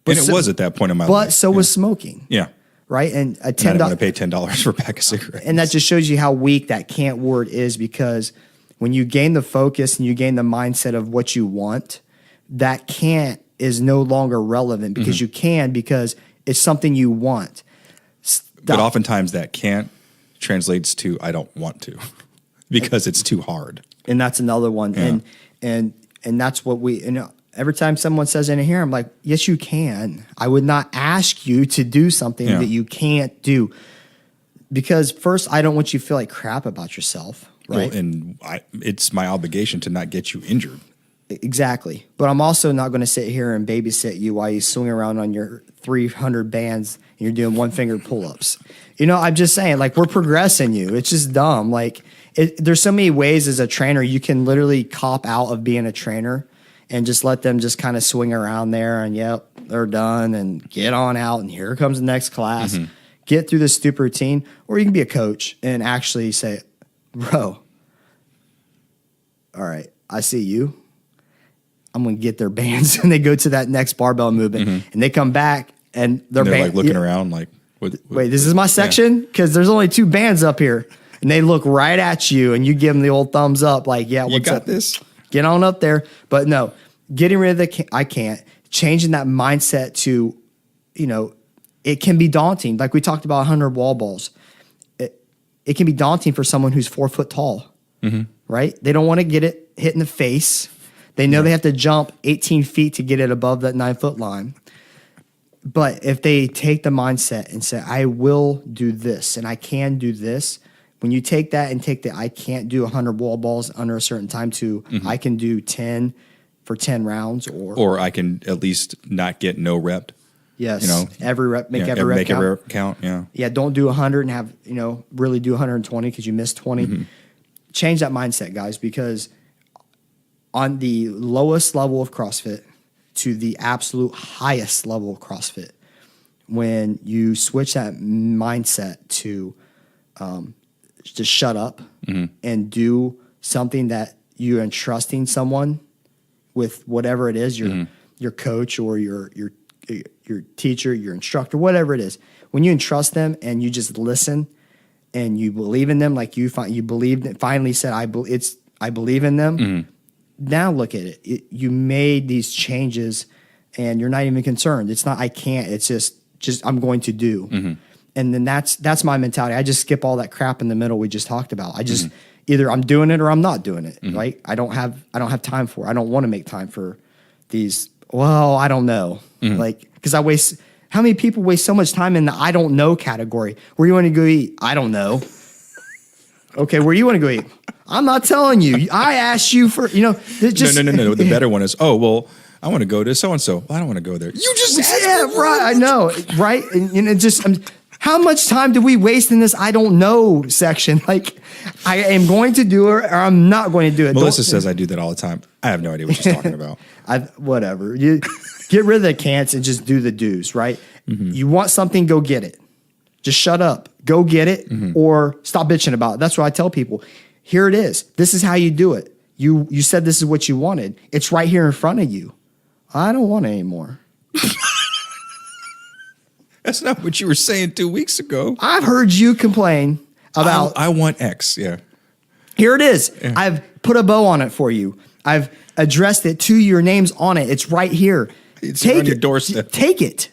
But And it was at that point in my life. But so was smoking. Yeah. Right? And I didn't want to pay $10 for a pack of cigarettes. And that just shows you how weak that can't word is, because when you gain the focus and you gain the mindset of what you want, that can't is no longer relevant because you can, because it's something you want. But oftentimes that can't translates to I don't want to because it's too hard. And that's another one. Yeah. And that's what every time someone says in here, I'm like, yes, you can. I would not ask you to do something that you can't do, because first, I don't want you to feel like crap about yourself. Right. Well, and it's my obligation to not get you injured. Exactly. But I'm also not going to sit here and babysit you while you swing around on your 300 bands and you're doing one-finger pull-ups. You know, I'm just saying, like, we're progressing you. It's just dumb. Like, there's so many ways as a trainer you can literally cop out of being a trainer and just let them just kind of swing around there and, yep, they're done, and get on out, and here comes the next class. Get through this stupid routine. Or you can be a coach and actually say, bro, all right, I see you. I'm going to get their bands, and they go to that next barbell movement, and they come back, and they're like looking around like, wait, this is my section? Because there's only 2 bands up here. And they look right at you, and you give them the old thumbs up like, yeah, what's you got up? this? Get on up there. But no, getting rid of I can't, changing that mindset to, you know, it can be daunting. Like we talked about 100 wall balls. It can be daunting for someone who's 4 foot tall, right? They don't want to get it hit in the face. They know they have to jump 18 feet to get it above that 9-foot line. But if they take the mindset and say, I will do this and I can do this, when you take that and take the I can't do 100 wall balls under a certain time to I can do 10 for 10 rounds, or I can at least not get no rep. Yes. You know, every rep, every rep count. Every rep count. Yeah. Yeah. Don't do 100 and have, you know, really do 120 because you missed 20. Change that mindset, guys, because on the lowest level of CrossFit to the absolute highest level of CrossFit, when you switch that mindset to just shut up and do something that you're entrusting someone with, whatever it is, your coach or your teacher, your instructor, whatever it is. When you entrust them and you just listen and you believe in them, like you believed, finally said, I believe in them. Now look at it. You made these changes and you're not even concerned. It's not I can't. It's just I'm going to do. And then that's my mentality. I just skip all that crap in the middle we just talked about. I just either I'm doing it or I'm not doing it. Right? I don't have time for it. I don't want to make time for these. Well, I don't know. Like, because how many people waste so much time in the I don't know category? Where you want to go eat? I don't know. Okay, where you want to go eat? I'm not telling you. I asked you for, No. The better one is, oh, well, I want to go to so-and-so. Well, I don't want to go there. You just asked me. Right. I know. Right. And just How much time do we waste in this I don't know section? Like, I am going to do it or I'm not going to do it. Melissa says I do that all the time. I have no idea what she's talking about. Whatever. You get rid of the can'ts and just do the do's, right? You want something, go get it. Just shut up. Go get it or stop bitching about it. That's what I tell people. Here it is. This is how you do it. You said this is what you wanted. It's right here in front of you. I don't want it anymore. That's not what you were saying 2 weeks ago. I've heard you complain about. I want X. Yeah. Here it is. Yeah. I've put a bow on it for you. I've addressed it to your names on it. It's right here. It's on your doorstep. Take it.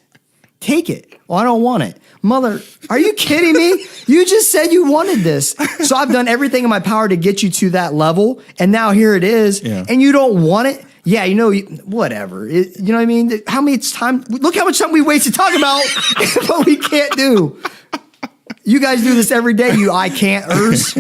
Take it. Well, I don't want it. Mother, are you kidding me? You just said you wanted this. So I've done everything in my power to get you to that level. And now here it is. Yeah. And you don't want it. Yeah, whatever. You know what I mean? How much time? Look how much time we waste to talk about what we can't do. You guys do this every day, you I can't-ers.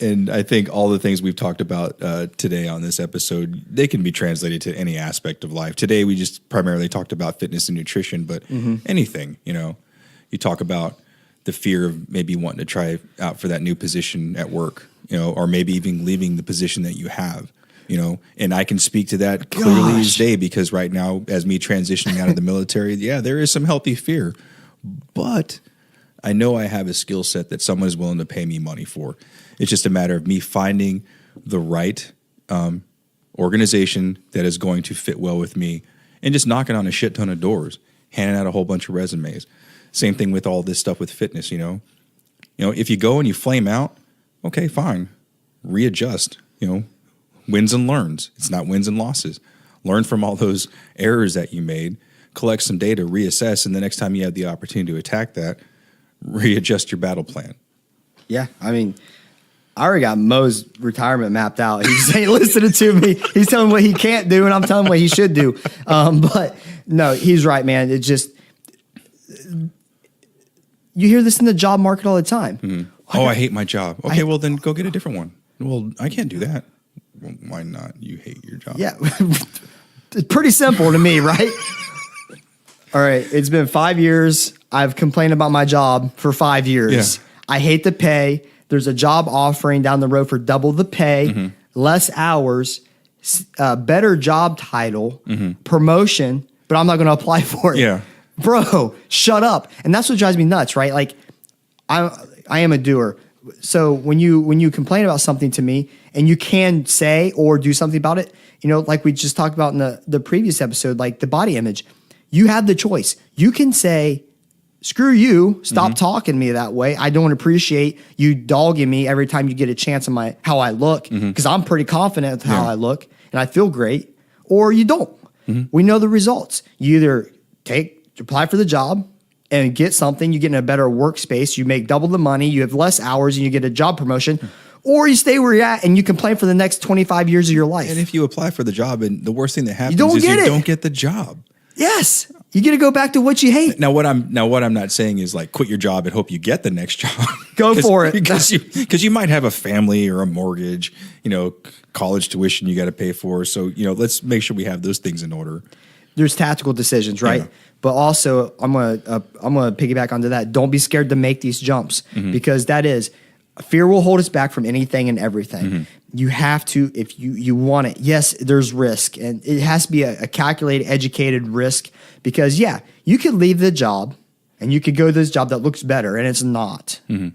And I think all the things we've talked about today on this episode, they can be translated to any aspect of life. Today, we just primarily talked about fitness and nutrition, but anything, you talk about the fear of maybe wanting to try out for that new position at work, or maybe even leaving the position that you have. And I can speak to that clearly as day because right now, as me transitioning out of the military, there is some healthy fear, but I know I have a skill set that someone is willing to pay me money for. It's just a matter of me finding the right organization that is going to fit well with me and just knocking on a shit ton of doors, handing out a whole bunch of resumes. Same thing with all this stuff with fitness, if you go and you flame out, okay, fine, readjust, wins and learns. It's not wins and losses. Learn from all those errors that you made, collect some data, reassess, and the next time you have the opportunity to attack that, readjust your battle plan. Yeah, I mean, I already got Mo's retirement mapped out. He's ain't listening to me. He's telling me what he can't do, and I'm telling him what he should do. But no, he's right, man. It just, you hear this in the job market all the time. I hate my job. Okay, well then go get a different one. Well, I can't do that. Well, why not? You hate your job. Yeah, it's pretty simple to me, right? All right, it's been 5 years. I've complained about my job for 5 years. Yeah. I hate the pay. There's a job offering down the road for double the pay, less hours, better job title, promotion, but I'm not going to apply for it. Yeah. Bro, shut up. And that's what drives me nuts, right? Like, I am a doer. So when you complain about something to me and you can say or do something about it, like we just talked about in the previous episode, like the body image, you have the choice. You can say, screw you, stop talking to me that way. I don't appreciate you dogging me every time you get a chance on how I look because I'm pretty confident with how I look and I feel great, or you don't. We know the results. You either apply for the job and get something, you get in a better workspace, you make double the money, you have less hours, and you get a job promotion, or you stay where you're at and you complain for the next 25 years of your life. And if you apply for the job and the worst thing that happens is you don't get the job. Yes. You get to go back to what you hate. Now what I'm not saying is like quit your job and hope you get the next job. Go for it. Because you might have a family or a mortgage, college tuition you got to pay for. So, let's make sure we have those things in order. There's tactical decisions, right? Yeah. But also, I'm gonna piggyback onto that. Don't be scared to make these jumps because that is fear will hold us back from anything and everything. You have to, if you want it. Yes, there's risk, and it has to be a calculated, educated risk because you could leave the job and you could go to this job that looks better, and it's not. You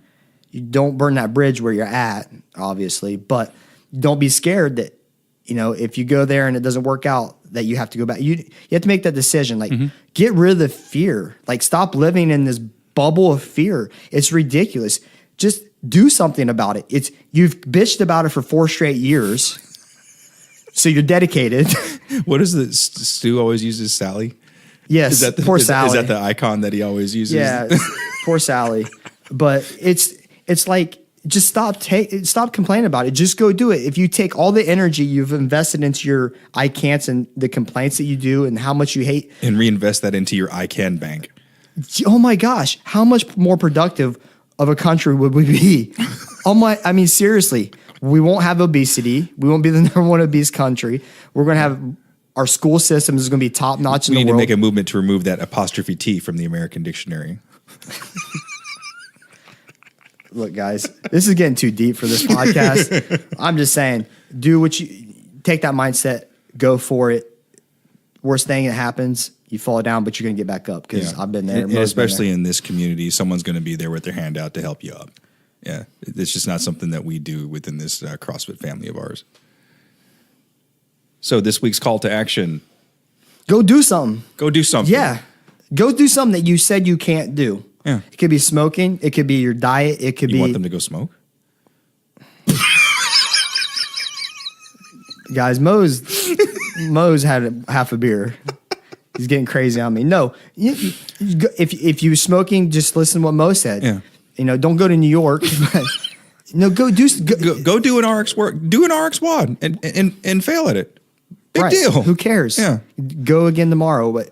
don't burn that bridge where you're at, obviously, but don't be scared that if you go there and it doesn't work out, that you have to go back. You have to make that decision. Like, get rid of the fear. Like, stop living in this bubble of fear. It's ridiculous. Just do something about it. You've bitched about it for 4 straight years, so you're dedicated. What is the Stu always uses? Sally? Yes, poor Sally. Is that the icon that he always uses? Yeah, poor Sally. But it's like, just stop complaining about it. Just go do it. If you take all the energy you've invested into your I can'ts and the complaints that you do and how much you hate, and reinvest that into your I can bank. Oh my gosh, how much more productive of a country would we be? I mean, seriously, we won't have obesity. We won't be the number 1 obese country. We're going to have, our school system is going to be top notch in the world. We need to make a movement to remove that apostrophe T from the American dictionary. Look, guys, this is getting too deep for this podcast. I'm just saying, take that mindset, go for it. Worst thing that happens, you fall down, but you're going to get back up because I've been there. And especially in this community, someone's going to be there with their hand out to help you up. Yeah, it's just not something that we do within this CrossFit family of ours. So this week's call to action. Go do something. Go do something. Yeah. Go do something that you said you can't do. Yeah. It could be smoking. It could be your diet. It could be. You want them to go smoke? Guys, Mo's had half a beer. He's getting crazy on me. No, if you smoking, just listen to what Mo said. Yeah. Don't go to New York. But, go do an RX work. Do an RX WOD and fail at it. Big deal. Who cares? Yeah. Go again tomorrow, but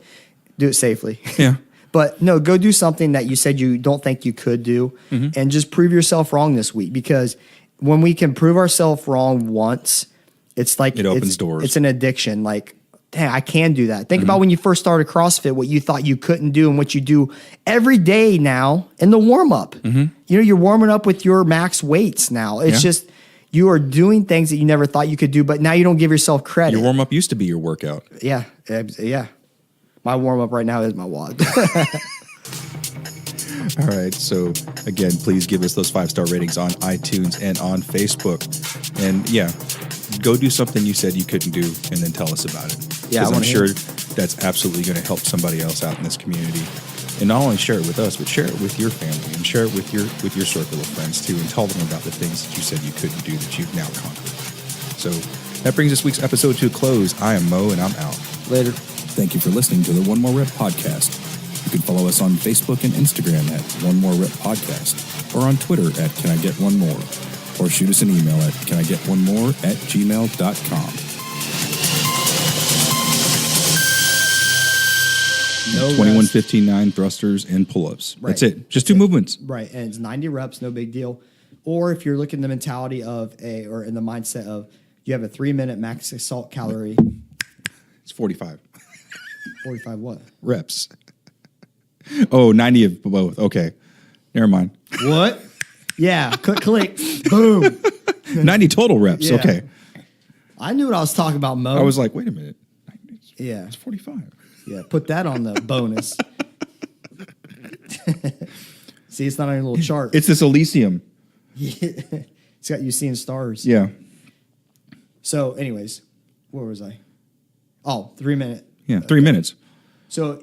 do it safely. Yeah. But no, go do something that you said you don't think you could do, and just prove yourself wrong this week. Because when we can prove ourselves wrong once, it's like it opens doors. It's an addiction. Like, hey, I can do that. Think about when you first started CrossFit, what you thought you couldn't do, and what you do every day now in the warm up. You're warming up with your max weights now. It's just you are doing things that you never thought you could do, but now you don't give yourself credit. Your warm up used to be your workout. Yeah. My warm-up right now is my WOD. All right. So, again, please give us those 5-star ratings on iTunes and on Facebook. And, go do something you said you couldn't do and then tell us about it. Yeah, because I'm sure that's absolutely going to help somebody else out in this community. And not only share it with us, but share it with your family and share it with your circle of friends, too, and tell them about the things that you said you couldn't do that you've now conquered. So that brings this week's episode to a close. I am Mo, and I'm out. Later. Thank you for listening to the One More Rep podcast. You can follow us on Facebook and Instagram at One More Rep Podcast, or on Twitter at Can I Get One More, or shoot us an email at canigetonmore@gmail.com. No 21, 15, 9 thrusters and pull-ups. Right. That's it. Just 2 movements. Right, and it's 90 reps, no big deal. Or if you're looking at the mentality or in the mindset of you have a 3-minute max assault calorie. It's 45. 45 what? Reps. Oh, 90 of both. Okay. Never mind. What? Yeah, click, boom. 90 total reps. Yeah. Okay. I knew what I was talking about, Mo. I was like, wait a minute. Yeah. It's 45. Yeah, put that on the bonus. See, it's not on your little chart. It's this Elysium. It's got you seeing stars. Yeah. So, anyways, where was I? Oh, 3 minute. Yeah, 3 minutes. So